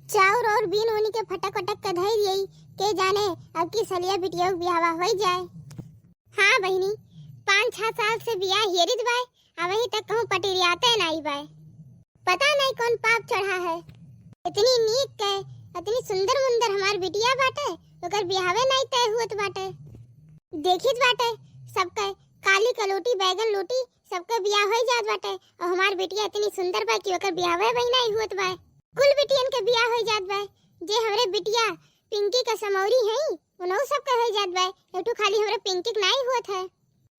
चाउर और बीन होनी के फटक फटक का धई यही के जाने अब की सलिया बिटिया बियाह हो जाए। हाँ बहनी, 5-6 साल से बियाह हेरित बाय, अब वही तक कहूँ पटिरियाते नहीं बाय। पता नहीं कौन पाप चढ़ा है, इतनी नीक के इतनी सुंदर मुंदर हमार बिटिया बाटे, ओकर बियाहवे नहीं तय हुत बाटे। देखित बाटे सबके काली कलोटी बैगन लोटी सबका बियाह हो जात बाटे, और हमार बिटिया इतनी सुंदर बा कि ओकर बियाहवे वही नहीं हुत बा। कुल बिटियन के बियाह हो जात बा, जे हमरे बिटिया पिंकी का समौरी है उनहु सबका हो जात बा, एठू खाली हमरे पिंकी के नहीं हुत है।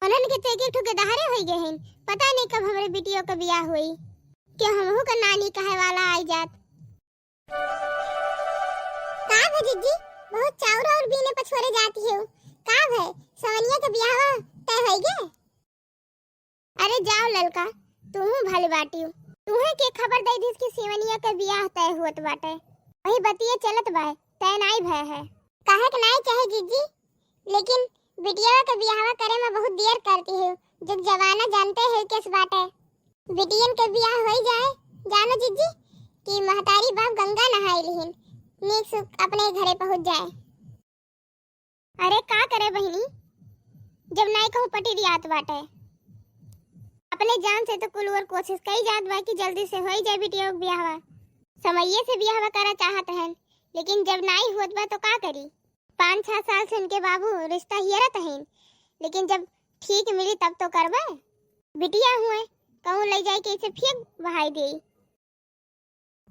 उनन के तेके ठू के दहारे हो गए हैं, पता नहीं कब हमरे बिटिया का बियाह हुई, कि हमहु का नानी कहे वाला आई जात। का भजीजी बहुत चाउर और बीने पछोरे जाती हो, का है सवनिया के बियाह तय हो गए? अरे जाओ ललका, तू भले बाटी हो, तूहे के खबर दे दिस कि सेवनिया का बियाह तय हुत बाटे, वही बतिया चलत बा, तय नहीं भय है। काहे के नहीं चाहे जीजी, लेकिन बिटिया का बियाह करे में बहुत देर करती है, जब जवाना जानते हैं किस बाटे। बिटियन के बियाह हो जाए, जानो जीजी कि महतारी बाप गंगा नहाई लिहिन, नीक सुख अपने घरे पहुंच जाए। अरे का करे बहनी, जब नहीं कहूँ पटिरियात बाटे, अपने जान से तो कुल और कोशिश कई जात बा कि जल्दी से हो जाए बिटिया का बियाह। समये से बियाह करा चाहत हैं, लेकिन जब नहीं हुत बा तो का करी। 5-6 साल से इनके बाबू रिश्ता हियरत हैं, लेकिन जब ठीक मिली तब तो करबे। बिटिया हुए कहूँ ले जाए के इसे फेंक बहाई दे।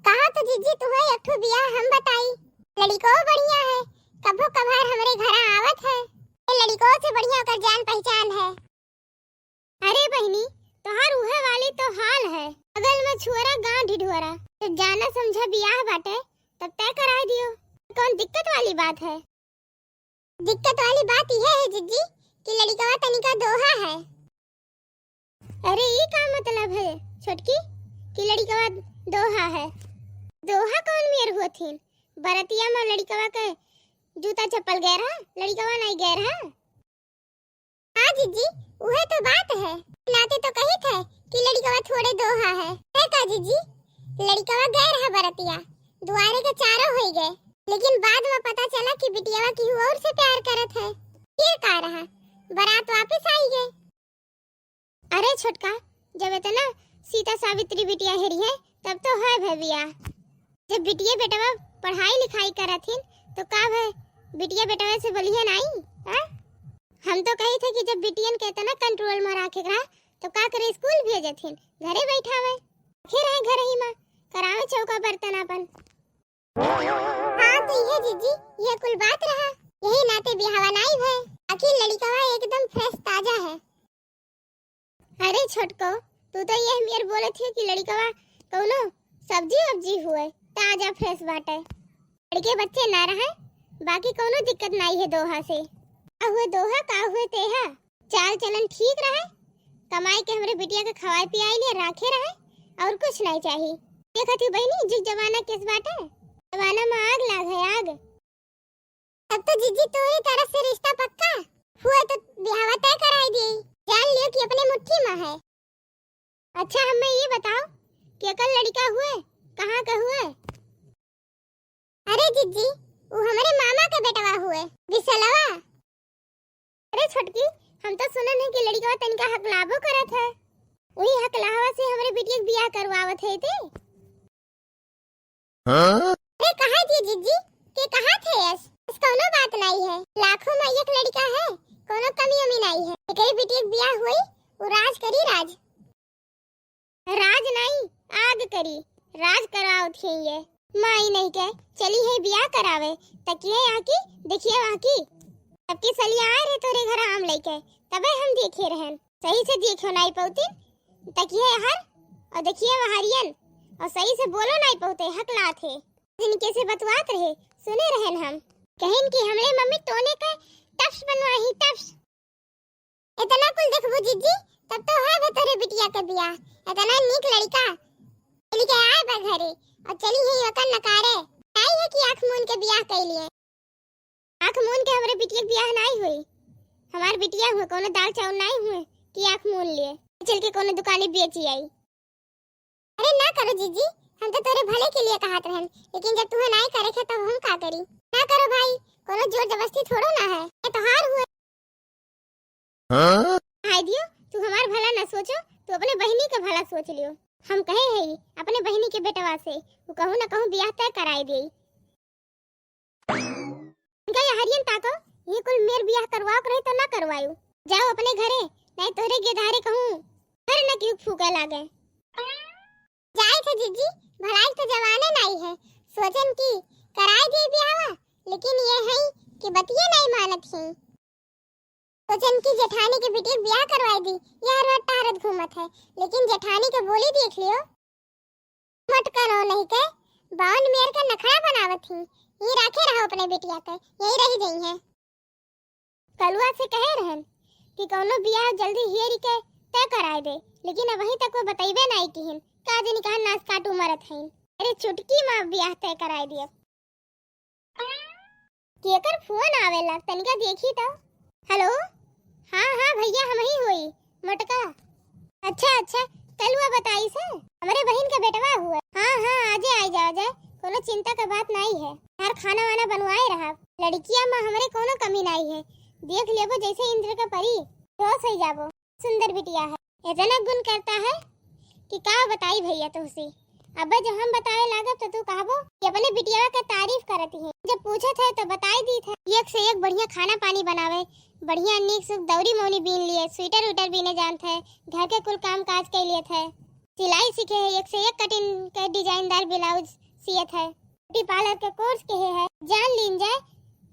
कहा तो जीजी तुम्हें एक ठो बियाह हम बताई, लड़को बढ़िया है, कभो कभार हमारे घर आवत है, ये लड़को से बढ़िया कर जान पहचान है। अरे बहनी, तोहार उहे वाली तो हाल है, बगल में छुअरा गांव ढिढुरा, तो जाना समझा बियाह बाटे तब तय करा दियो, कौन दिक्कत वाली बात है? दिक्कत वाली बात यह है जीजी कि लड़का तनिका दोहा है। अरे ये क्या मतलब है छोटकी कि लड़का दोहा है? दोहा कौन मेर होथिन? बरतिया में लड़का के जूता चप्पल गैर है, लड़का नहीं गैर है। हाँ जीजी वह तो बात है, नाते तो कही थे कि लड़का थोड़े दोहा है का जीजी, लड़का गैर है बरतिया, दुआरे के चारों हो गए, लेकिन बाद में पता चला कि बिटिया की और से प्यार करत है, फिर का रहा बारात वापस आई गए। अरे छोटका, जब इतना सीता सावित्री बिटिया हेरी है तब तो है भैया, जब बिटिया बेटवा पढ़ाई लिखाई करथिन तो का है बिटिया बेटवा से बोलिए नहीं है? हम तो कही थे कि जब बिटियन के इतना कंट्रोल में रखेगा तो का करे स्कूल भेजथिन, घरे बैठावे फिर है घर ही में करावे चौका बर्तन अपन। हाँ तो ये जीजी ये कुल बात रहा, यही नाते बिहावा नहीं है, आखिर लड़का एकदम फ्रेश ताजा है। अरे छोटको, तू तो ये मेर बोले थे कि लड़का कौनो सब्जी वब्जी हुए ताजा फ्रेश बाटे, लड़के बच्चे ना रहे, बाकी कौनो दिक्कत नहीं है दोहा से। हुए दोहा का हुए तेहा, चाल चलन ठीक रहे, कमाई के हमरे बिटिया के खवाए पियाई ले राखे रहे, और कुछ नहीं चाहिए। देखती बहनी जिस जमाना किस बाटे, जमाना में आग लाग है आग। अब तो जीजी तोरी तरफ से रिश्ता पक्का हुआ तो ब्याह तय कराई दी, जान लियो कि अपने मुट्ठी में है। अच्छा हमें ये बताओ कि कल लड़का हुए कहाँ का हुए? अरे जीजी वो हमारे मामा का बेटवा हुए बिसलवा। अरे छोटकी, हम तो सुनन है कि लड़का तनिका हकलाबो करत है, वही हकलावा से हमरे बिटिया बियाह करवावत है ते। अरे कहाँ थी जीजी के कहाँ थे? इस कोनो बात नहीं है, लाखों में एक लड़का है, कोनो कमी उमी नहीं है, एकरी बिटिया बियाह हुई वो राज करी राज। राज नहीं आग करी, राज कराओ थे ये माई नहीं के चली है बियाह करावे, तकिए आकी देखिए आकी सबकी सलिया आए रहे तोरे घर आम लेके, तबे हम देखे रहन, सही से देखो नहीं पौती तकिए हर और देखिए वहारियन, और सही से बोलो नहीं पौते हकला थे, जिनके से बतवात रहे सुने रहन हम, कहेन कि हमरे मम्मी तोने का टप्स बनवाही टप्स। इतना कुल देखबो जीजी तब तो है तोरे बिटिया का बियाह, इतना नीक लड़का लेके आए बा घरे, और चली है वकन नकारे आई है कि आंख मून के बियाह कैलिए। आंख मून के हमरे बिटिया के बियाह नहीं हुई, हमार बिटिया हुए कोनो दाल चावल नहीं हुए कि आंख मून लिए चल के कोनो दुकाने बेची आई। अरे ना करो जीजी, हम तो तेरे भले के लिए कहत रहन, लेकिन जब तुम्हें नहीं करे थे तब हम का करी। ना करो भाई, कोनो जोर जबरदस्ती थोड़ो ना है, ये तो हार हुए। हाय दियो, तू हमार भला ना सोचो, तू अपने बहनी का भला सोच लियो। हम कहे है अपने बहनी के बेटवा से वो कहूं ना कहूं ब्याह तय कराई दे। इनका ये हरियन ताको, ये कुल मेर ब्याह करवाओ रही तो ना करवायू। जाओ अपने घरे, नहीं तोरे गेधारे कहूं घर न क्यों फूका लागे। जाए थे जीजी, भलाई तो जवाने नहीं है, सोचन की कराई दे ब्याह, लेकिन ये है कि बतिये नहीं मानत है। सोचन की जेठानी के बेटी ब्याह करवाई दी, यार रट्टा हरत घूमत है, लेकिन जेठानी के बोली देख लियो मत करो नहीं के बावन मेर का नखरा बनावत थी। ये रखे रहो अपने बेटिया के, यही रह गई है। कलुआ से कहे रहन कि कोनो ब्याह जल्दी हियरी के तय कराई दे, लेकिन अब वहीं तक वो बताइबे नहीं किहिन का दिन का नाच काटू मरत है। अरे चुटकी मां ब्याह तय कराई दिए। केकर फोन आवेला तनिका देखी तो। हेलो, हाँ हाँ भैया हम ही होई मटका। अच्छा कलुआ बताई से हमारे बहन का बेटवा हुआ। हाँ आजे आई जाओ जाए, कोनो चिंता का बात नहीं है। यार खाना वाना बनवाए रहा, लड़कियां में हमारे कोनो कमी नहीं है। देख लेबो जैसे इंद्र का परी रोज हो जाबो, सुंदर बिटिया है। इतना गुण करता है कि का बताई भैया तुझसे। अब जब हम बताए लागब तो तू कहबो कि अपने बिटिया का तारीफ करती है। जब पूछे थे तो बताई दी थे, एक से एक बढ़िया खाना पानी बनावे, बढ़िया नीक सुख दौरी मौनी बीन लिए, स्वेटर उटर बीने जानते है, घर के कुल काम काज के लिए थे, सिलाई सीखे है, एक से एक कटिंग के डिजाइनदार ब्लाउज सिए थे, ब्यूटी पार्लर के कोर्स के है। जान लीन जाए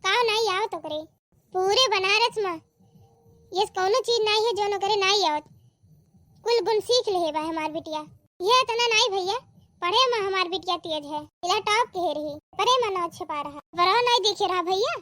का नहीं आओ तो करे पूरे बनारस में ये कोनो चीज नहीं है जो न करे नहीं आवत। कुल गुण सीख ले बा हमार बिटिया। ये इतना नहीं भैया, पढ़े में हमार बिटिया तेज है, इला टॉप के रही, पढ़े में ना छपा रहा, बड़ा नहीं देखे रहा भैया।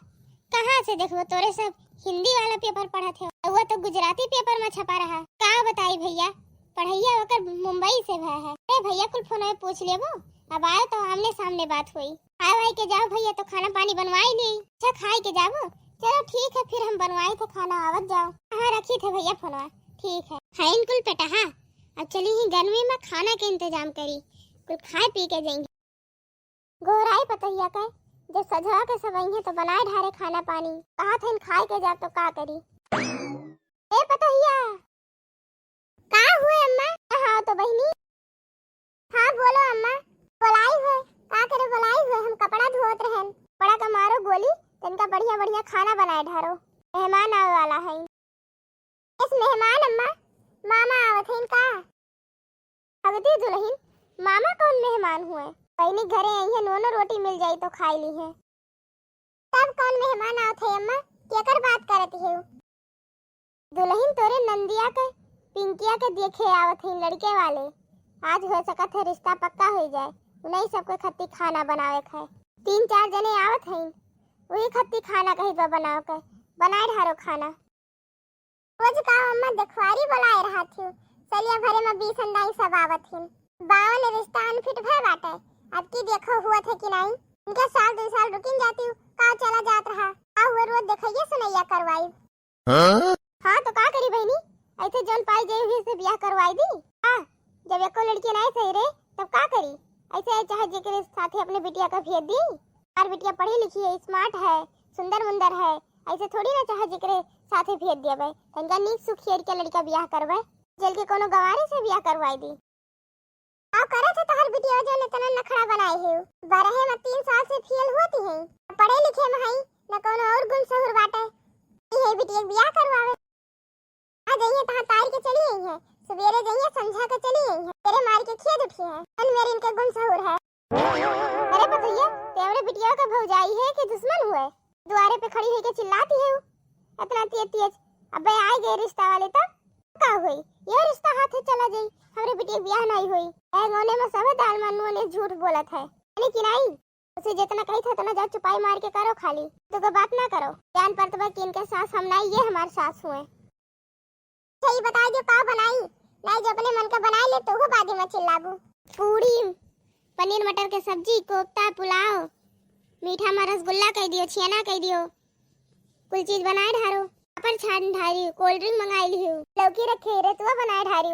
कहाँ से देखो तोरे सब हिंदी वाला पेपर पढ़ा थे, वो तो गुजराती पेपर में छपा रहा। का बताई भैया, पढ़ैया होकर मुंबई से भा है। अरे भैया कुल फोन में पूछ लेबो, अब आए तो आमने सामने बात हुई। आए भाई के जाओ भैया तो खाना पानी बनवाई ली। अच्छा खाए के जाओ, चलो ठीक है फिर हम बनवाए थे खाना, आवत जाओ। हाँ रखी थे भैया फोनवा, ठीक है। हाइन कुल बेटा हाँ, अब चली ही गर्मी में खाना के इंतजाम करी, कुल खाए पी के जाएंगे। गोराई पतैया का जब सजा के सब आई तो बनाए ढारे खाना पानी, कहा था इन खाए के जा तो का करी। ए पतैया का हुए अम्मा? हाँ तो बहनी, हाँ बोलो अम्मा। बोलाई है का करे, बोलाई है हम कपड़ा धोत रहन, बड़ा का मारो गोली तनका बढ़िया बढ़िया खाना बनाए ढारो, मेहमान आवे वाला है। इस मेहमान अम्मा मामा आवत हैं का? अगदी दुल्हन मामा कौन मेहमान हुए? पहले घरे आई है, नोनो रोटी मिल जाई तो खाई ली है। तब कौन मेहमान आवत है अम्मा, केकर बात करत है? दुल्हन तोरे नंदिया के पिंकिया के देखे आवत है लड़के वाले, आज हो सकत है रिश्ता पक्का हो जाए, उन्हीं सबके खत्ती खाना बनावे है। 3-4 जने आवत हैं, वही खत्ती खाना कहीं पर बनाओ के बनाए ढारो खाना। रोज का अम्मा देखवारी बुलाए रहा थी, सलिया भरे में 20 अंडाई सब आवत हैं। 52 रिश्ता अनफिट भय बाटे, अब की देखो हुआ थे कि नहीं। इनके साल 2 साल रुकिन जाती हूँ, का चला जात रहा, का हुआ रोज देखिए सुनैया करवाई। हाँ तो का करी बहनी, ऐसे जन पाई जे हुई से ब्याह करवाई दी। हाँ जब एको लड़की नहीं सही रहे तब का करी, ऐसे चाहे जेकरे साथे अपने बिटिया का भेज दी। और बिटिया पढ़ी लिखी है, स्मार्ट है, सुंदर मुंदर है, ऐसे थोड़ी ना चाहे जेकरे साथे भेज दिया तनका नीक सुखियर के लड़का ब्याह करवे, जल के कोनो गवारे से ब्याह करवाई दी। आओ करे थे तहर बिटिया जो ने तना नखरा बनाए है, बरहे में 3 साल से फेल होती है, पढ़े लिखे में है न कोनो और गुण सहूर बाटे, ये बिटिया ब्याह करवावे। आ जाइए तहां तार के चली आई है, सवेरे जाइए समझा के चली आई है, तेरे मार के खेद उठी है, अन मेरे इनके गुण सहूर है। अरे भैया तेरे बिटिया का भौजाई है कि दुश्मन हुए, द्वारे पे खड़ी होके चिल्लाती है इतना तेज। अबे आए गए रिश्ता वाले तब का हुई, ये रिश्ता हाथ से चला जाई, हमरे बेटी ब्याह नहीं हुई। ए गोने में सब दाल मन्नू ने झूठ बोलत है, लेकिन नहीं उसे जितना कही था उतना जा चुपाई मार के करो, खाली तो को बात ना करो। जान पर तब कि इनके सास हम नहीं, ये हमारे सास हुए। सही बता जो का बनाई, नहीं जो अपने मन का बनाई ले तो वो बादी में चिल्लाबू। पूरी पनीर मटर के सब्जी, कोफ्ता, पुलाव, मीठा में रसगुल्ला कह दियो, छेना कह दियो, कुल चीज बनाए ढारो, पापड़ छान ढारी, कोल्ड ड्रिंक मंगाई ली, लौकी रखे रतुआ बनाए ढारी।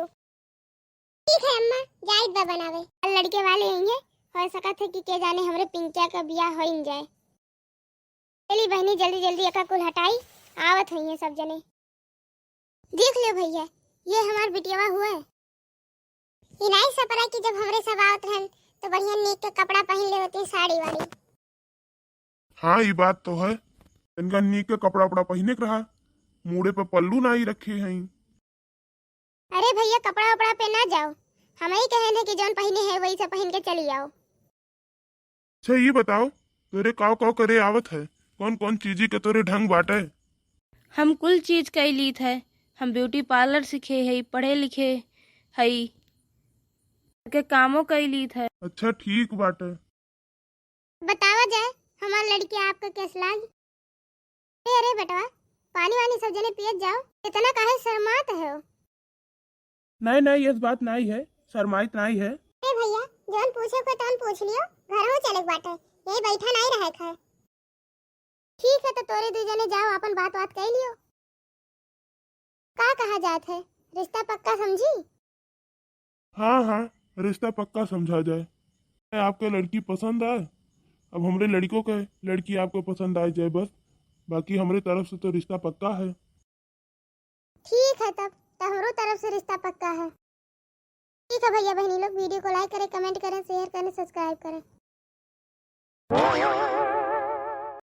ठीक है अम्मा, जाइत बा बनावे। कल लड़के वाले आएंगे हो सका थे कि के जाने हमरे पिंकिया का बियाह हो ही जाए। चली बहनी जल्दी जल्दी एका कुल हटाई, आवत हुई है सब जने। देख लियो भैया, ये हमार बिटियावा हुआ है। ये नहीं सपरा कि जब हमरे सब आवत रहन तो बढ़िया नीक के कपड़ा पहन ले होती साड़ी वाड़ी। हाँ ये बात तो है, इनका नीक के कपड़ा उपड़ा पहने के रहा, मुड़े पे पल्लू ना ही रखे हैं। अरे भैया कपड़ा उपड़ा पे ना जाओ, हम ही कहे थे कि जौन पहने है वही सब पहन के चली जाओ। अच्छा ये बताओ, तेरे काव काव करे आवत है, कौन कौन चीजी के तोरे ढंग बाटे? हम कुल चीज कैलीत है। हम ब्यूटी पार्लर सीखे है, पढ़े लिखे है, के कामों कैलीत है। अच्छा ठीक बाटे। बतावा जाए हमार लड़की आपका कैस लाग? अरे बेटवा, पानी वानी सब जने पियत जाओ, इतना काहे शर्मात है हो? नहीं नहीं, इस बात नहीं है, शर्माइत नहीं है। ए भैया, जौन पूछे को तौन पूछ लियो, घर हो चले बाटे, यही बैठा नहीं रहे है। ठीक है तो तोरे दू जने जाओ अपन बात कह लियो। का कहा जात है, रिश्ता पक्का समझी? हाँ हाँ, रिश्ता पक्का समझा जाए। आपके लड़की पसंद आए, अब हमरे लड़कों के लड़की आपको पसंद आ जाए बस, बाकी हमरे तरफ से तो रिश्ता पक्का है। ठीक है तब हमरो तरफ से रिश्ता पक्का है। ठीक है भैया बहनी लोग, वीडियो को लाइक करें, कमेंट करें, शेयर करें, सब्सक्राइब करें।